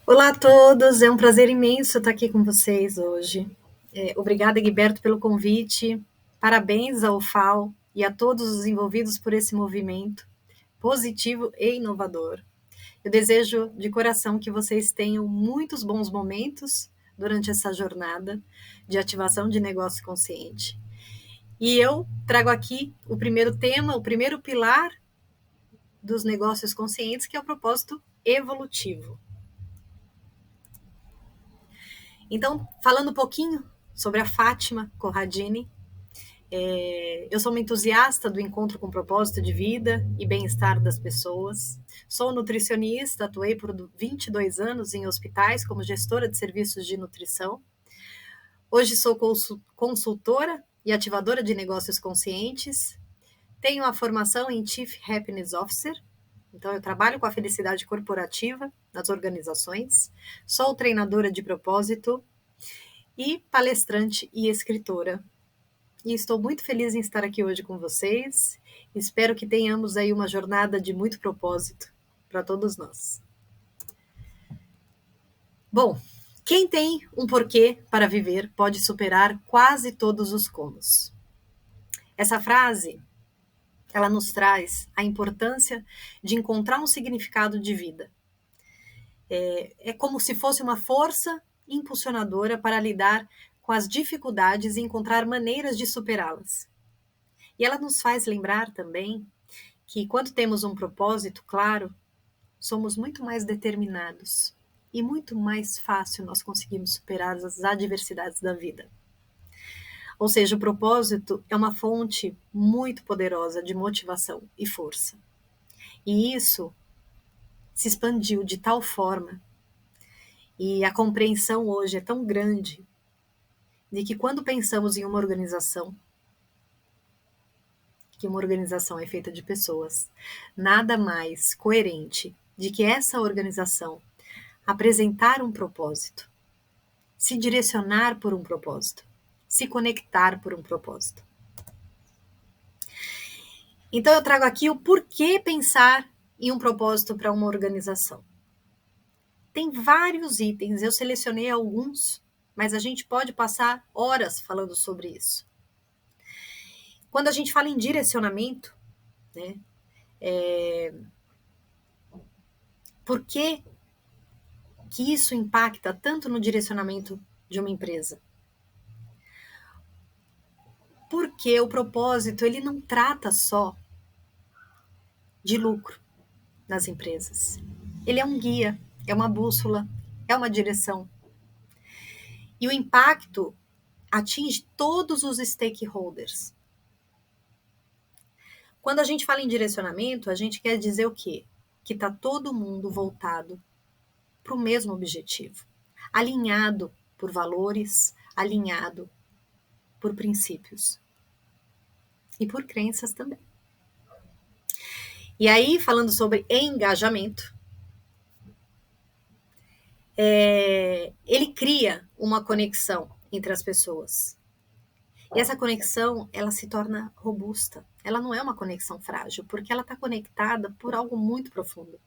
Olá a todos, é um prazer imenso estar aqui com vocês hoje. Obrigada, Egberto, pelo convite. Parabéns ao FAO e a todos os envolvidos por esse movimento positivo e inovador. Eu desejo de coração que vocês tenham muitos bons momentos durante essa jornada de ativação de negócio consciente. E eu trago aqui o primeiro tema, o primeiro pilar dos negócios conscientes, que é o propósito evolutivo. Então, falando um pouquinho sobre a Fátima Corradini, eu sou uma entusiasta do encontro com propósito de vida e bem-estar das pessoas. Sou nutricionista, atuei por 22 anos em hospitais como gestora de serviços de nutrição. Hoje sou consultora e ativadora de negócios conscientes. Tenho a formação em Chief Happiness Officer, então eu trabalho com a felicidade corporativa nas organizações. Sou treinadora de propósito e palestrante e escritora. E estou muito feliz em estar aqui hoje com vocês. Espero que tenhamos aí uma jornada de muito propósito para todos nós. Bom, quem tem um porquê para viver pode superar quase todos os comos. Essa frase, ela nos traz a importância de encontrar um significado de vida. É como se fosse uma força impulsionadora para lidar com as dificuldades e encontrar maneiras de superá-las. E ela nos faz lembrar também que quando temos um propósito claro, somos muito mais determinados e muito mais fácil nós conseguimos superar as adversidades da vida. Ou seja, o propósito é uma fonte muito poderosa de motivação e força. E isso se expandiu de tal forma, e a compreensão hoje é tão grande, de que quando pensamos em uma organização, que uma organização é feita de pessoas, nada mais coerente de que essa organização apresentar um propósito, se direcionar por um propósito, se conectar por um propósito. Então eu trago aqui o porquê pensar em um propósito para uma organização. Tem vários itens, eu selecionei alguns, mas a gente pode passar horas falando sobre isso. Quando a gente fala em direcionamento, né, por que isso impacta tanto no direcionamento de uma empresa? Porque o propósito, ele não trata só de lucro nas empresas. Ele é um guia, é uma bússola, é uma direção. E o impacto atinge todos os stakeholders. Quando a gente fala em direcionamento, a gente quer dizer o quê? Que está todo mundo voltado para o mesmo objetivo, alinhado por valores, alinhado por princípios e por crenças também. E aí, falando sobre engajamento, ele cria uma conexão entre as pessoas. E essa conexão, ela se torna robusta. Ela não é uma conexão frágil, porque ela está conectada por algo muito profundo.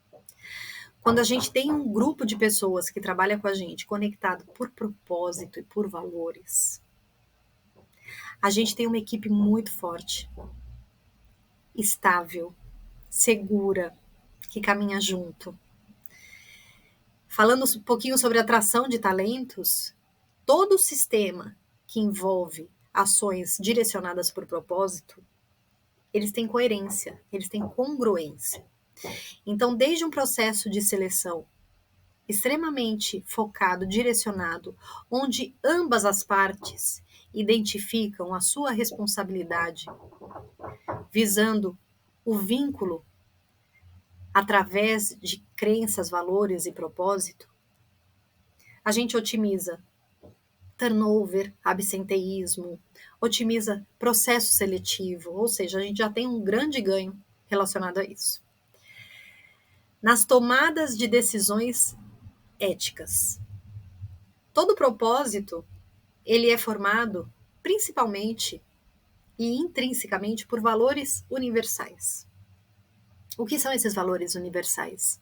Quando a gente tem um grupo de pessoas que trabalha com a gente conectado por propósito e por valores, a gente tem uma equipe muito forte, estável, segura, que caminha junto. Falando um pouquinho sobre atração de talentos, todo o sistema que envolve ações direcionadas por propósito, eles têm coerência, eles têm congruência. Então, desde um processo de seleção extremamente focado, direcionado, onde ambas as partes identificam a sua responsabilidade, visando o vínculo através de crenças, valores e propósito, a gente otimiza turnover, absenteísmo, otimiza processo seletivo, ou seja, a gente já tem um grande ganho relacionado a isso. Nas tomadas de decisões éticas. Todo propósito, ele é formado principalmente e intrinsecamente por valores universais. O que são esses valores universais?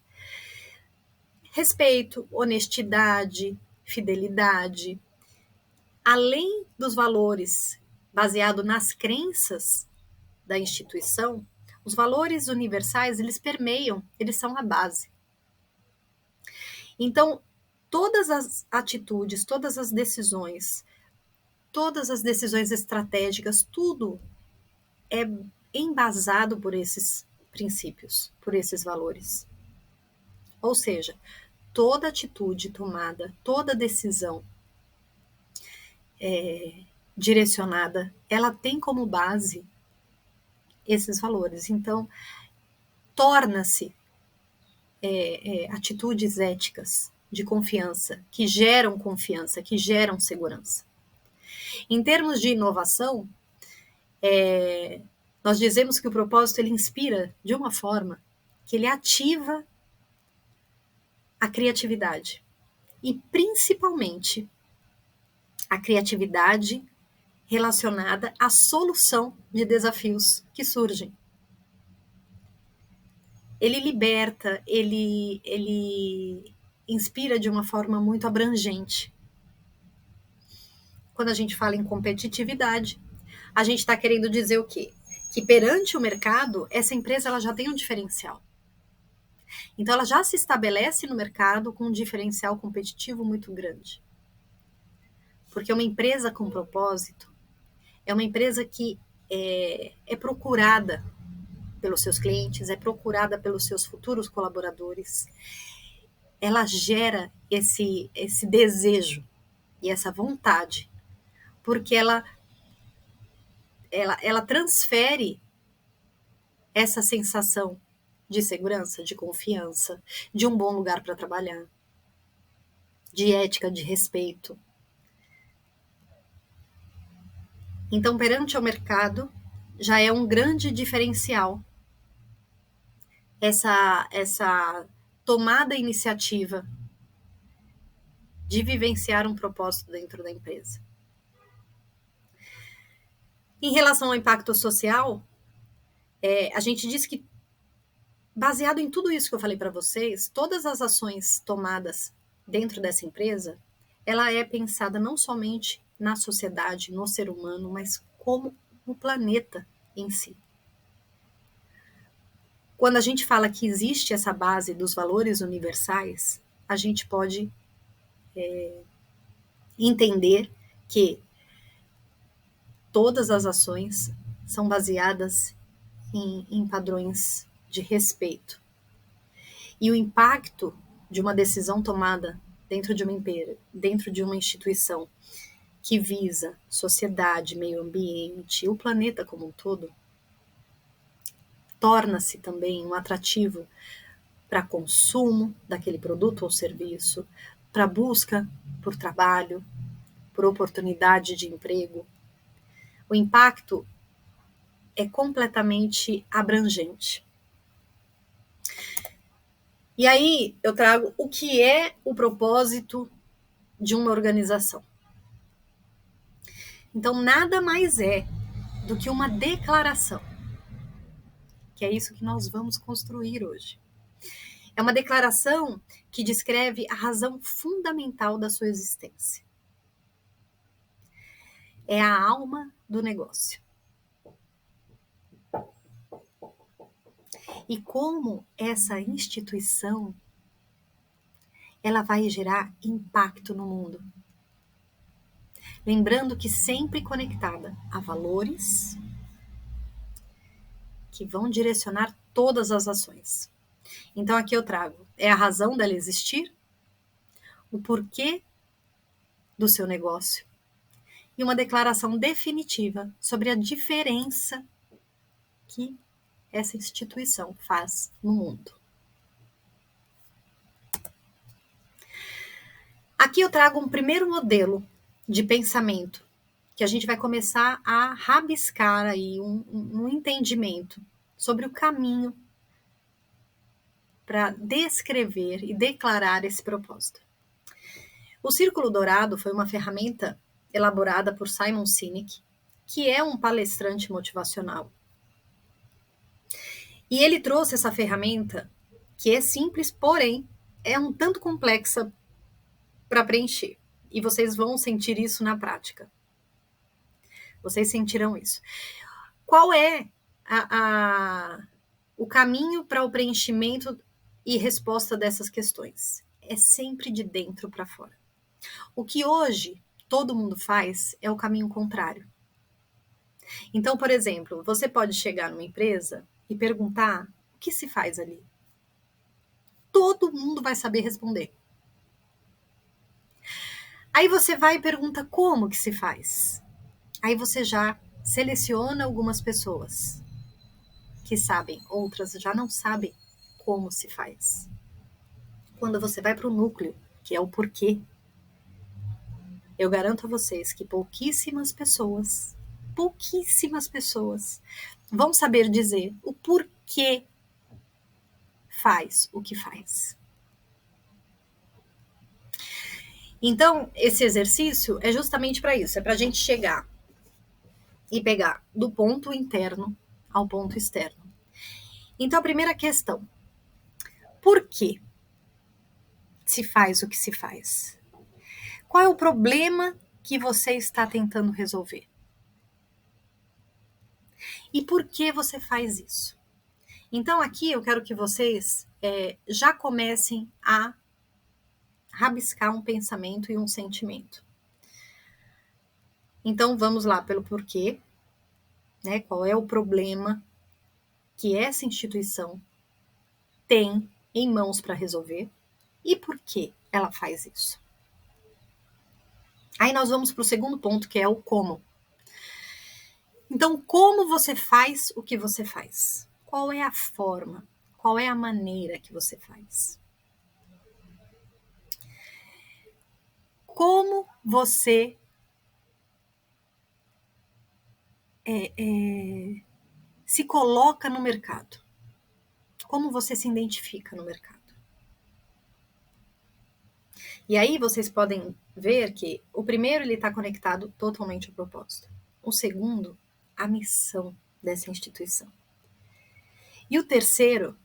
Respeito, honestidade, fidelidade. Além dos valores baseados nas crenças da instituição, os valores universais, eles permeiam, eles são a base. Então, todas as atitudes, todas as decisões estratégicas, tudo é embasado por esses princípios, por esses valores. Ou seja, toda atitude tomada, toda decisão direcionada, ela tem como base esses valores. Então, torna-se atitudes éticas de confiança, que geram segurança. Em termos de inovação, nós dizemos que o propósito ele inspira de uma forma que ele ativa a criatividade. E principalmente a criatividade relacionada à solução de desafios que surgem. Ele liberta, ele inspira de uma forma muito abrangente. Quando a gente fala em competitividade, a gente está querendo dizer o quê? Que perante o mercado, essa empresa ela já tem um diferencial. Então, ela já se estabelece no mercado com um diferencial competitivo muito grande. Porque uma empresa com propósito é uma empresa que é procurada pelos seus clientes, é procurada pelos seus futuros colaboradores. Ela gera esse desejo e essa vontade, porque ela transfere essa sensação de segurança, de confiança, de um bom lugar para trabalhar, de ética, de respeito. Então, perante o mercado, já é um grande diferencial essa tomada iniciativa de vivenciar um propósito dentro da empresa. Em relação ao impacto social, a gente diz que, baseado em tudo isso que eu falei para vocês, todas as ações tomadas dentro dessa empresa, ela é pensada não somente na sociedade, no ser humano, mas como no planeta em si. Quando a gente fala que existe essa base dos valores universais, a gente pode entender que todas as ações são baseadas em padrões de respeito. E o impacto de uma decisão tomada dentro de uma empresa, dentro de uma instituição que visa sociedade, meio ambiente, o planeta como um todo, torna-se também um atrativo para consumo daquele produto ou serviço, para busca por trabalho, por oportunidade de emprego. O impacto é completamente abrangente. E aí eu trago o que é o propósito de uma organização. Então, nada mais é do que uma declaração, que é isso que nós vamos construir hoje. É uma declaração que descreve a razão fundamental da sua existência. É a alma do negócio. E como essa instituição ela vai gerar impacto no mundo. Lembrando que sempre conectada a valores que vão direcionar todas as ações. Então aqui eu trago, é a razão dela existir, o porquê do seu negócio e uma declaração definitiva sobre a diferença que essa instituição faz no mundo. Aqui eu trago um primeiro modelo de pensamento que a gente vai começar a rabiscar aí um entendimento sobre o caminho para descrever e declarar esse propósito. O Círculo Dourado foi uma ferramenta elaborada por Simon Sinek, que é um palestrante motivacional. E ele trouxe essa ferramenta que é simples, porém é um tanto complexa para preencher. E vocês vão sentir isso na prática. Vocês sentirão isso. Qual é o caminho para o preenchimento e resposta dessas questões? É sempre de dentro para fora. O que hoje todo mundo faz é o caminho contrário. Então, por exemplo, você pode chegar numa empresa e perguntar o que se faz ali. Todo mundo vai saber responder. Aí você vai e pergunta como que se faz. Aí você já seleciona algumas pessoas que sabem, outras já não sabem como se faz. Quando você vai para o núcleo, que é o porquê, eu garanto a vocês que pouquíssimas pessoas vão saber dizer o porquê faz o que faz. Então, esse exercício é justamente para isso, é para a gente chegar e pegar do ponto interno ao ponto externo. Então, a primeira questão, por que se faz o que se faz? Qual é o problema que você está tentando resolver? E por que você faz isso? Então, aqui eu quero que vocês já comecem a rabiscar um pensamento e um sentimento. Então, vamos lá pelo porquê, né? Qual é o problema que essa instituição tem em mãos para resolver e por que ela faz isso. Aí nós vamos para o segundo ponto, que é o como. Então, como você faz o que você faz? Qual é a forma? Qual é a maneira que você faz? Como você se coloca no mercado? Como você se identifica no mercado? E aí vocês podem ver que o primeiro ele está conectado totalmente ao propósito. O segundo, a missão dessa instituição. E o terceiro,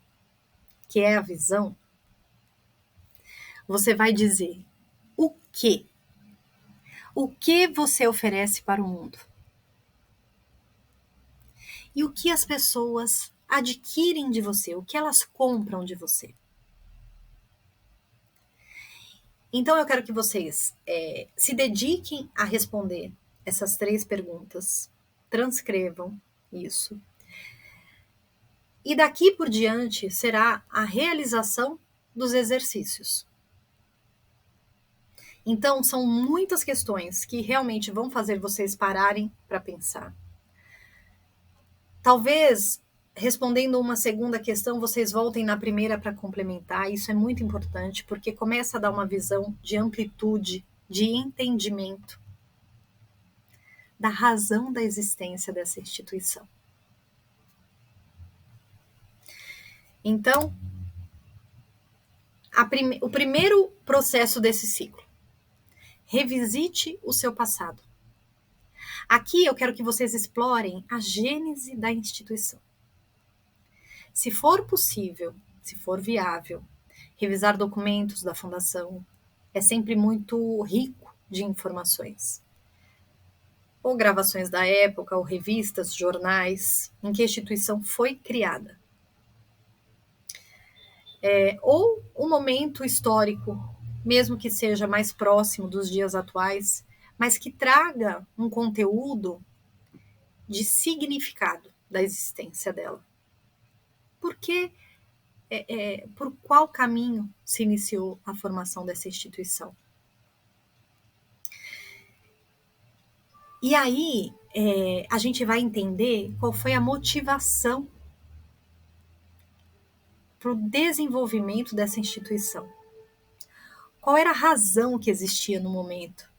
que é a visão, você vai dizer o quê? O que você oferece para o mundo? E o que as pessoas adquirem de você? O que elas compram de você? Então, eu quero que vocês se dediquem a responder essas 3 perguntas, transcrevam isso. E daqui por diante será a realização dos exercícios. Então, são muitas questões que realmente vão fazer vocês pararem para pensar. Talvez, respondendo uma segunda questão, vocês voltem na primeira para complementar. Isso é muito importante, porque começa a dar uma visão de amplitude, de entendimento da razão da existência dessa instituição. Então, o primeiro processo desse ciclo, revisite o seu passado. Aqui eu quero que vocês explorem a gênese da instituição. Se for possível, se for viável, revisar documentos da fundação é sempre muito rico de informações. Ou gravações da época, ou revistas, jornais, em que a instituição foi criada. Ou um momento histórico, mesmo que seja mais próximo dos dias atuais, mas que traga um conteúdo de significado da existência dela. Por qual caminho se iniciou a formação dessa instituição? E aí, a gente vai entender qual foi a motivação para o desenvolvimento dessa instituição. Qual era a razão que existia no momento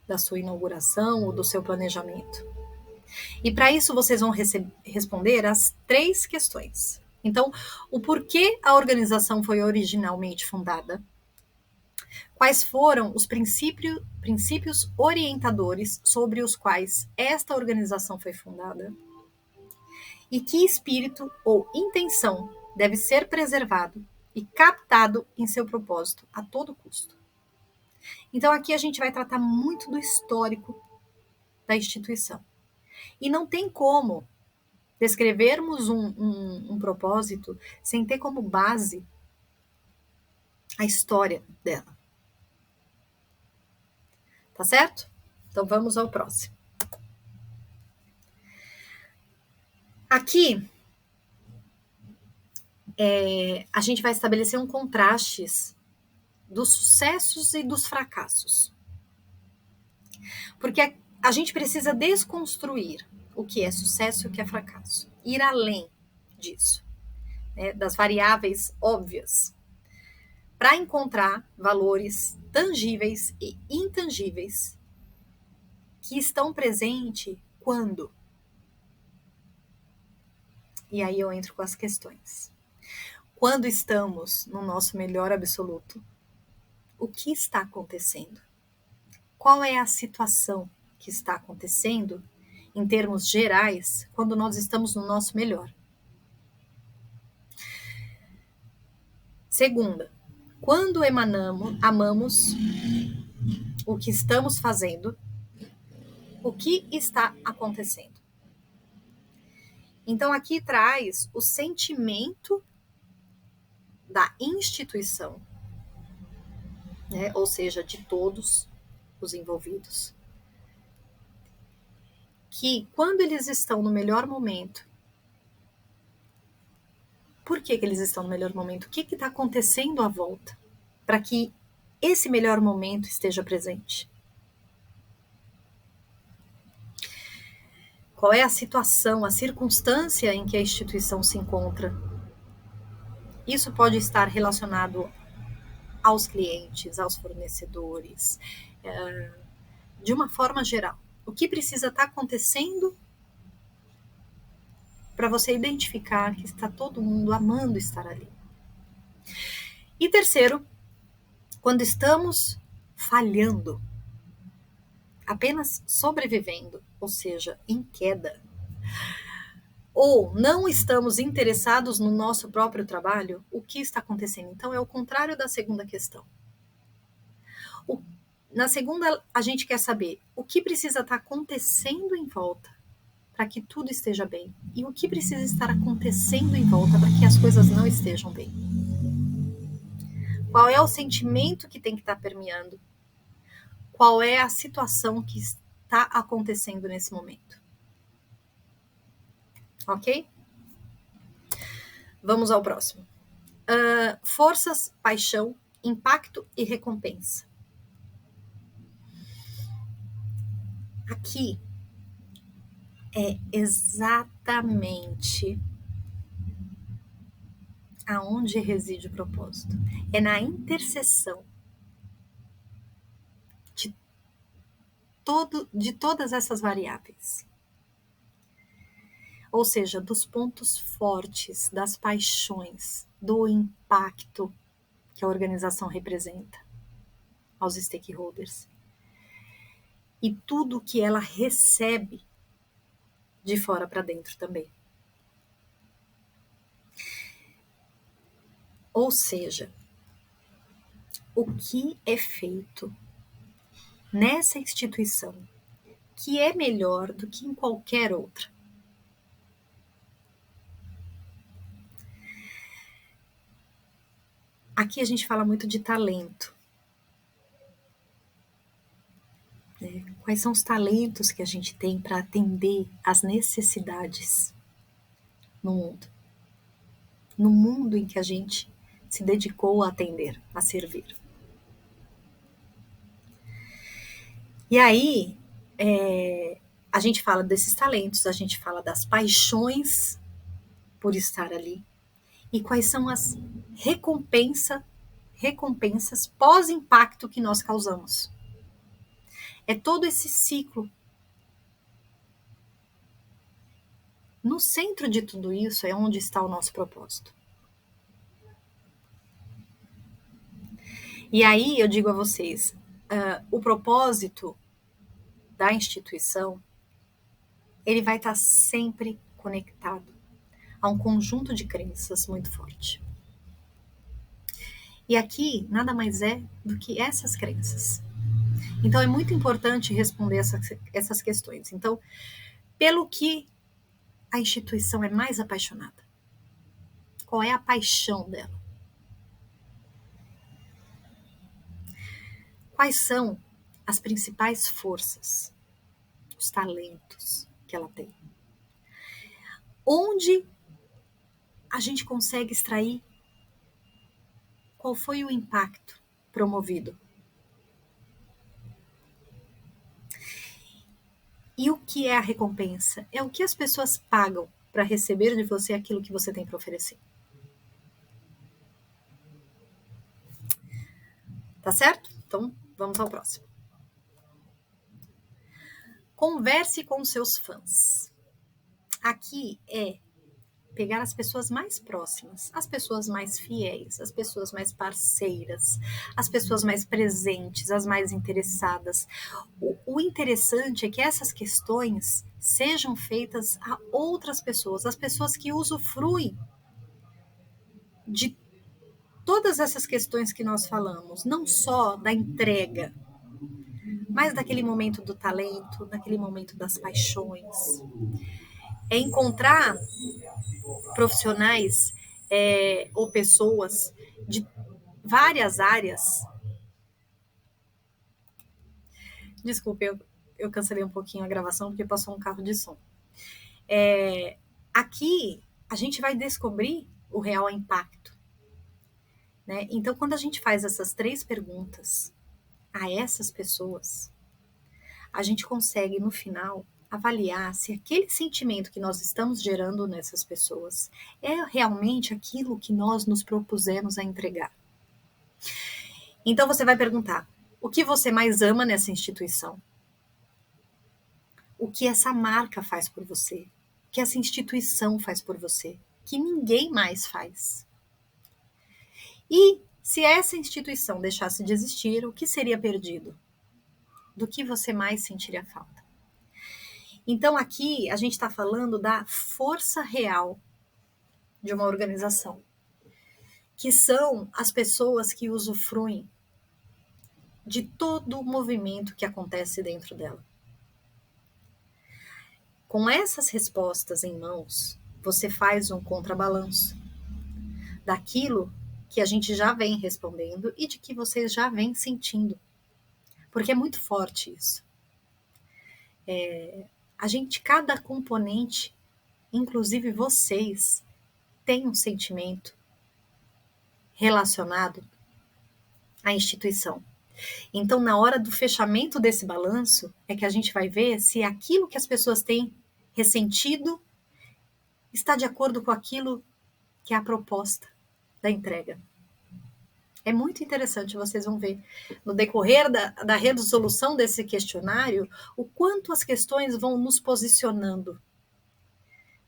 da sua inauguração ou do seu planejamento? E para isso vocês vão responder as 3 questões. Então, o porquê a organização foi originalmente fundada? Quais foram os princípios orientadores sobre os quais esta organização foi fundada? E que espírito ou intenção deve ser preservado e captado em seu propósito a todo custo. Então aqui a gente vai tratar muito do histórico da instituição. E não tem como descrevermos um propósito sem ter como base a história dela. Tá certo? Então vamos ao próximo. Aqui a gente vai estabelecer um contraste dos sucessos e dos fracassos. Porque a gente precisa desconstruir o que é sucesso e o que é fracasso. Ir além disso, né, das variáveis óbvias, para encontrar valores tangíveis e intangíveis que estão presentes quando? E aí eu entro com as questões. Quando estamos no nosso melhor absoluto, o que está acontecendo? Qual é a situação que está acontecendo, em termos gerais, quando nós estamos no nosso melhor? Segunda, quando amamos o que estamos fazendo, o que está acontecendo? Então, aqui traz o sentimento da instituição, né? Ou seja, de todos os envolvidos, que quando eles estão no melhor momento, por que eles estão no melhor momento? O que está acontecendo à volta para que esse melhor momento esteja presente? Qual é a situação, a circunstância em que a instituição se encontra? Isso pode estar relacionado aos clientes, aos fornecedores, de uma forma geral. O que precisa estar acontecendo para você identificar que está todo mundo amando estar ali? E terceiro, quando estamos falhando, apenas sobrevivendo, ou seja, em queda, ou não estamos interessados no nosso próprio trabalho, o que está acontecendo? Então, é o contrário da segunda questão. Na segunda, a gente quer saber o que precisa estar acontecendo em volta para que tudo esteja bem e o que precisa estar acontecendo em volta para que as coisas não estejam bem. Qual é o sentimento que tem que estar permeando? Qual é a situação que está acontecendo nesse momento? Ok? Vamos ao próximo. Forças, paixão, impacto e recompensa. Aqui é exatamente aonde reside o propósito. É na interseção de todas essas variáveis. Ou seja, dos pontos fortes, das paixões, do impacto que a organização representa aos stakeholders. E tudo que ela recebe de fora para dentro também. Ou seja, o que é feito nessa instituição que é melhor do que em qualquer outra. Aqui a gente fala muito de talento. Quais são os talentos que a gente tem para atender às necessidades no mundo? No mundo em que a gente se dedicou a atender, a servir. E aí, a gente fala desses talentos, a gente fala das paixões por estar ali. E quais são as recompensas pós-impacto que nós causamos. É todo esse ciclo. No centro de tudo isso é onde está o nosso propósito. E aí eu digo a vocês, o propósito da instituição, ele vai estar sempre conectado a um conjunto de crenças muito forte. E aqui nada mais é do que essas crenças. Então é muito importante responder essas questões. Então, pelo que a instituição é mais apaixonada? Qual é a paixão dela? Quais são as principais forças, os talentos que ela tem? Onde a gente consegue extrair qual foi o impacto promovido? E o que é a recompensa? É o que as pessoas pagam para receber de você aquilo que você tem para oferecer. Tá certo? Então, vamos ao próximo. Converse com seus fãs. Aqui é pegar as pessoas mais próximas, as pessoas mais fiéis, as pessoas mais parceiras, as pessoas mais presentes, as mais interessadas. O interessante é que essas questões sejam feitas a outras pessoas, as pessoas que usufruem de todas essas questões que nós falamos, não só da entrega, mas daquele momento do talento, daquele momento das paixões. É encontrar profissionais ou pessoas de várias áreas. Desculpe, eu cancelei um pouquinho a gravação porque passou um carro de som. Aqui a gente vai descobrir o real impacto. Né? Então, quando a gente faz essas 3 perguntas a essas pessoas, a gente consegue, no final, avaliar se aquele sentimento que nós estamos gerando nessas pessoas é realmente aquilo que nós nos propusemos a entregar. Então, você vai perguntar, o que você mais ama nessa instituição? O que essa marca faz por você? O que essa instituição faz por você? Que ninguém mais faz. E se essa instituição deixasse de existir, o que seria perdido? Do que você mais sentiria falta? Então, aqui a gente está falando da força real de uma organização, que são as pessoas que usufruem de todo o movimento que acontece dentro dela. Com essas respostas em mãos, você faz um contrabalanço daquilo que a gente já vem respondendo e de que vocês já vêm sentindo. Porque é muito forte isso. Cada componente, inclusive vocês, tem um sentimento relacionado à instituição. Então, na hora do fechamento desse balanço, é que a gente vai ver se aquilo que as pessoas têm ressentido está de acordo com aquilo que é a proposta da entrega. É muito interessante, vocês vão ver no decorrer da resolução desse questionário o quanto as questões vão nos posicionando.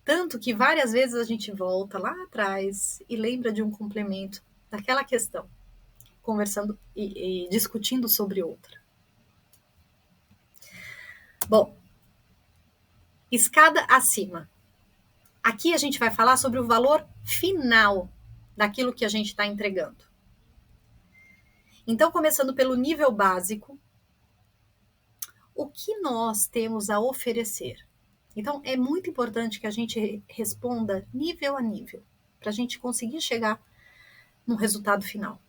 Tanto que várias vezes a gente volta lá atrás e lembra de um complemento daquela questão, conversando e discutindo sobre outra. Bom, escada acima. Aqui a gente vai falar sobre o valor final daquilo que a gente está entregando. Então, começando pelo nível básico, o que nós temos a oferecer? Então, é muito importante que a gente responda nível a nível, para a gente conseguir chegar no resultado final.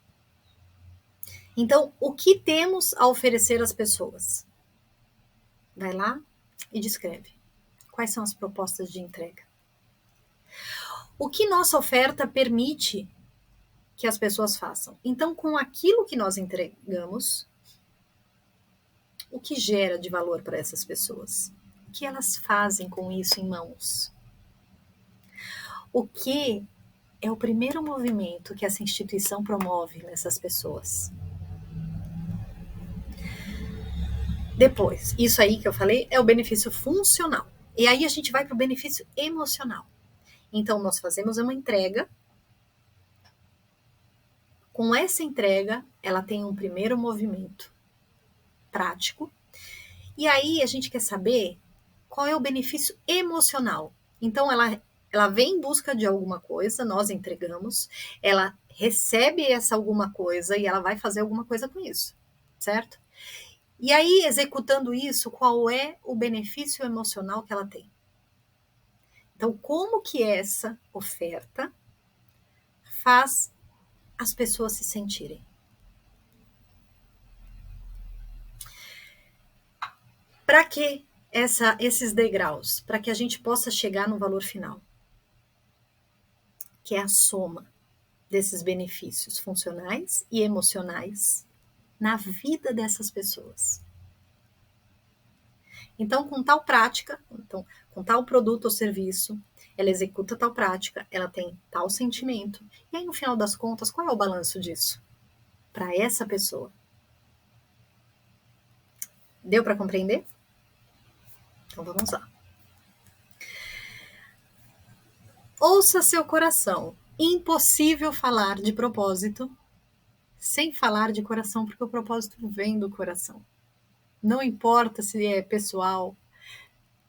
Então, o que temos a oferecer às pessoas? Vai lá e descreve. Quais são as propostas de entrega? O que nossa oferta permite que as pessoas façam? Então, com aquilo que nós entregamos, o que gera de valor para essas pessoas? O que elas fazem com isso em mãos? O que é o primeiro movimento que essa instituição promove nessas pessoas? Depois, isso aí que eu falei é o benefício funcional. E aí a gente vai para o benefício emocional. Então, nós fazemos uma entrega. Com essa entrega, ela tem um primeiro movimento prático. E aí a gente quer saber qual é o benefício emocional. Então, ela Ela vem em busca de alguma coisa, nós entregamos, ela recebe essa alguma coisa e ela vai fazer alguma coisa com isso, certo? E aí, executando isso, qual é o benefício emocional que ela tem? Então, como que essa oferta faz as pessoas se sentirem? Para que esses degraus? Para que a gente possa chegar no valor final, que é a soma desses benefícios funcionais e emocionais na vida dessas pessoas. Então, com tal prática, com tal produto ou serviço, ela executa tal prática, ela tem tal sentimento. E aí, no final das contas, qual é o balanço disso? Para essa pessoa. Deu para compreender? Então, vamos lá. Ouça seu coração. Impossível falar de propósito sem falar de coração, porque o propósito vem do coração. Não importa se é pessoal,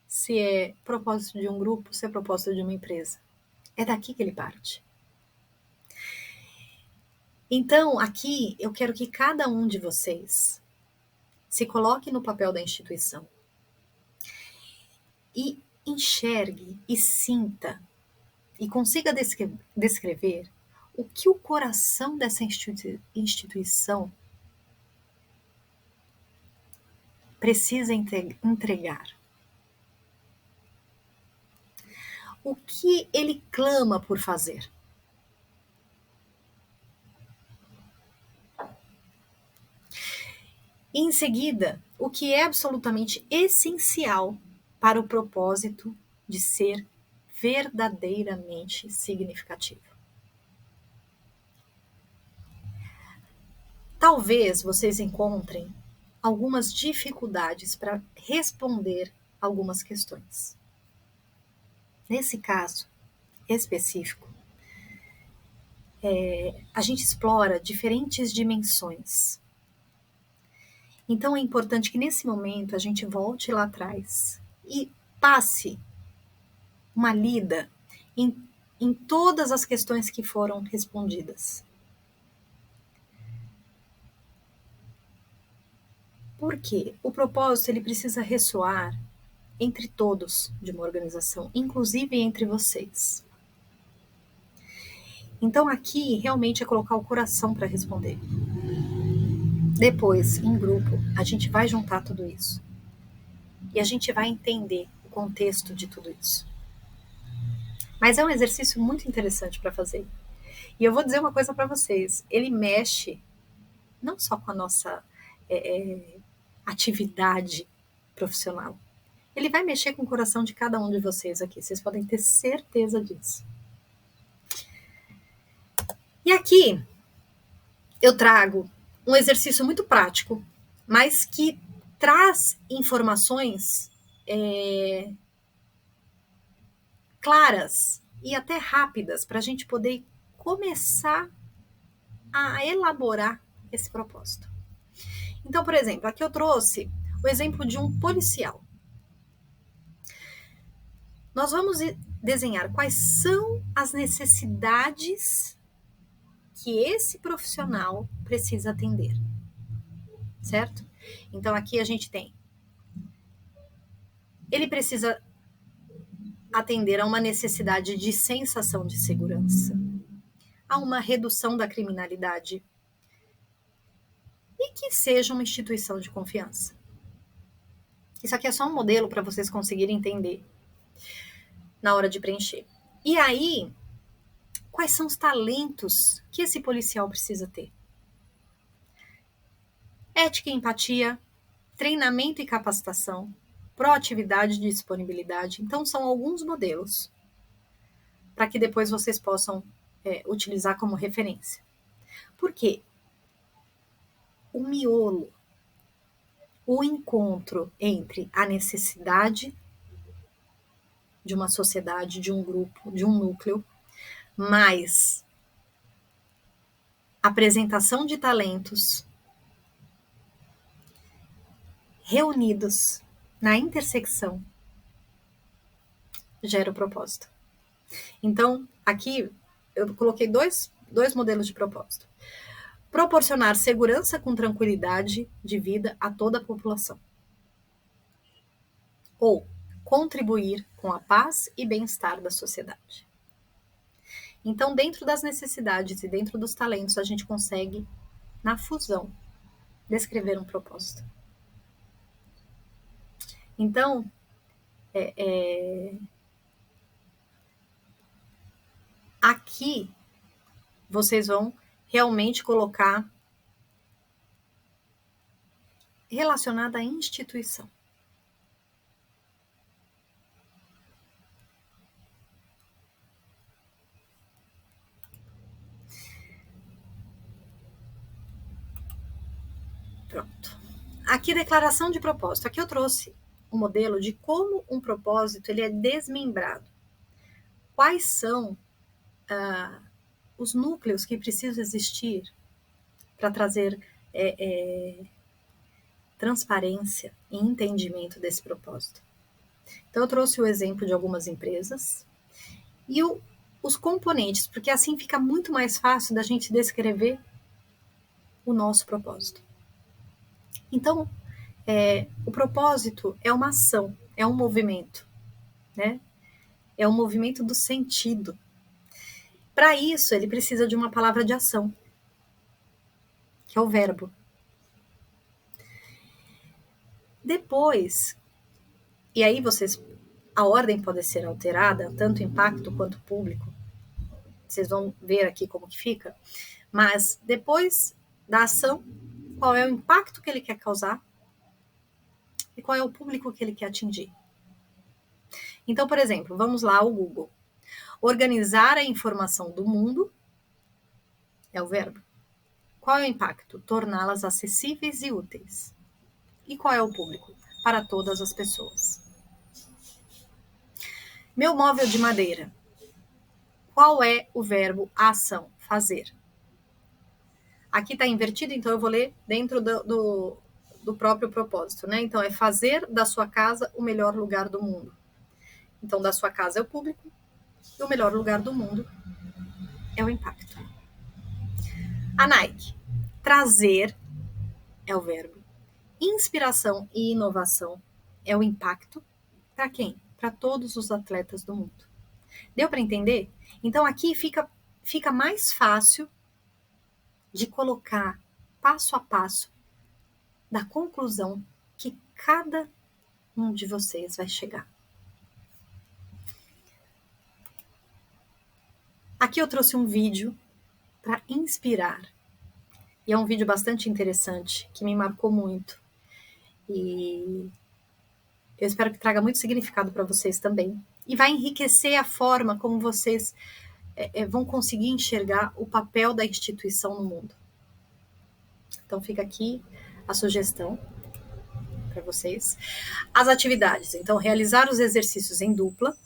se é propósito de um grupo, se é propósito de uma empresa. É daqui que ele parte. Então, aqui eu quero que cada um de vocês se coloque no papel da instituição e enxergue e sinta e consiga descrever o que o coração dessa instituição precisa entregar. O que ele clama por fazer. E, em seguida, o que é absolutamente essencial para o propósito de ser verdadeiramente significativo. Talvez vocês encontrem algumas dificuldades para responder algumas questões. Nesse caso específico, a gente explora diferentes dimensões. Então é importante que nesse momento a gente volte lá atrás e passe uma lida em todas as questões que foram respondidas. Por quê? O propósito ele precisa ressoar entre todos de uma organização, inclusive entre vocês. Então aqui realmente é colocar o coração para responder. Depois, em grupo, a gente vai juntar tudo isso. E a gente vai entender o contexto de tudo isso. Mas é um exercício muito interessante para fazer. E eu vou dizer uma coisa para vocês. Ele mexe não só com a nossa atividade profissional. Ele vai mexer com o coração de cada um de vocês aqui. Vocês podem ter certeza disso. E aqui eu trago um exercício muito prático, mas que traz informações claras e até rápidas para a gente poder começar a elaborar esse propósito. Então, por exemplo, aqui eu trouxe o exemplo de um policial. Nós vamos desenhar quais são as necessidades que esse profissional precisa atender, certo? Então, aqui a gente tem. Ele precisa atender a uma necessidade de sensação de segurança, a uma redução da criminalidade e que seja uma instituição de confiança. Isso aqui é só um modelo para vocês conseguirem entender na hora de preencher. E aí, quais são os talentos que esse policial precisa ter? Ética e empatia, treinamento e capacitação, proatividade e disponibilidade. Então, são alguns modelos para que depois vocês possam utilizar como referência. Por quê? O miolo, o encontro entre a necessidade de uma sociedade, de um grupo, de um núcleo, mais apresentação de talentos reunidos na intersecção, gera o propósito. Então, aqui eu coloquei dois modelos de propósito. Proporcionar segurança com tranquilidade de vida a toda a população. Ou contribuir com a paz e bem-estar da sociedade. Então, dentro das necessidades e dentro dos talentos, a gente consegue, na fusão, descrever um propósito. Então, aqui vocês vão realmente colocar relacionada à instituição. Pronto. Aqui, declaração de propósito. Aqui eu trouxe um modelo de como um propósito ele é desmembrado. Quais são os núcleos que precisam existir para trazer transparência e entendimento desse propósito. Então, eu trouxe o exemplo de algumas empresas e os componentes, porque assim fica muito mais fácil da gente descrever o nosso propósito. Então, o propósito é uma ação, é um movimento, né? É um movimento do sentido. Para isso, ele precisa de uma palavra de ação, que é o verbo. Depois, e aí a ordem pode ser alterada, tanto impacto quanto público. Vocês vão ver aqui como que fica. Mas depois da ação, qual é o impacto que ele quer causar e qual é o público que ele quer atingir. Então, por exemplo, vamos lá ao Google. Organizar a informação do mundo é o verbo. Qual é o impacto? Torná-las acessíveis e úteis. E qual é o público? Para todas as pessoas. Meu móvel de madeira. Qual é o verbo ação? Fazer. Aqui está invertido, então eu vou ler dentro do próprio propósito, né? Então, é fazer da sua casa o melhor lugar do mundo. Então, da sua casa é o público e o melhor lugar do mundo é o impacto. A Nike. Trazer é o verbo. Inspiração e inovação é o impacto. Para quem? Para todos os atletas do mundo. Deu para entender? Então, aqui fica mais fácil de colocar passo a passo da conclusão que cada um de vocês vai chegar. Aqui eu trouxe um vídeo para inspirar. E é um vídeo bastante interessante, que me marcou muito. E eu espero que traga muito significado para vocês também. E vai enriquecer a forma como vocês vão conseguir enxergar o papel da instituição no mundo. Então fica aqui a sugestão para vocês. As atividades. Então, realizar os exercícios em dupla,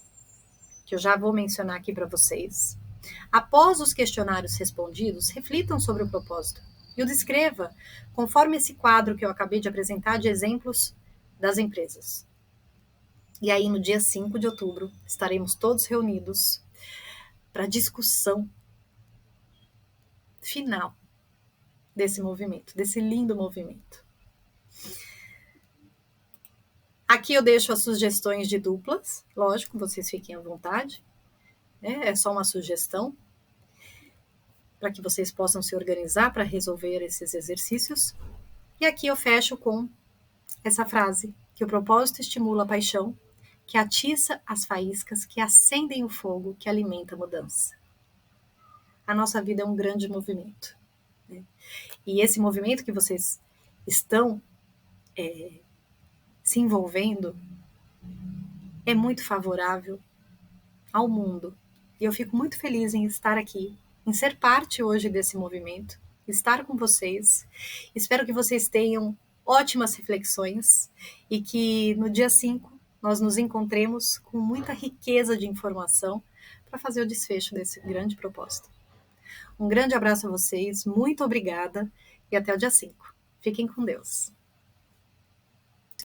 que eu já vou mencionar aqui para vocês. Após os questionários respondidos, reflitam sobre o propósito e o descreva conforme esse quadro que eu acabei de apresentar de exemplos das empresas. E aí, no dia 5 de outubro, estaremos todos reunidos para a discussão final desse movimento, desse lindo movimento. Aqui eu deixo as sugestões de duplas, lógico, vocês fiquem à vontade, né? É só uma sugestão para que vocês possam se organizar para resolver esses exercícios. E aqui eu fecho com essa frase, que o propósito estimula a paixão, que atiça as faíscas, que acendem o fogo, que alimenta a mudança. A nossa vida é um grande movimento, né? E esse movimento que vocês estão se envolvendo é muito favorável ao mundo. E eu fico muito feliz em estar aqui, em ser parte hoje desse movimento, estar com vocês. Espero que vocês tenham ótimas reflexões e que no dia 5 nós nos encontremos com muita riqueza de informação para fazer o desfecho desse grande propósito. Um grande abraço a vocês, muito obrigada e até o dia 5. Fiquem com Deus.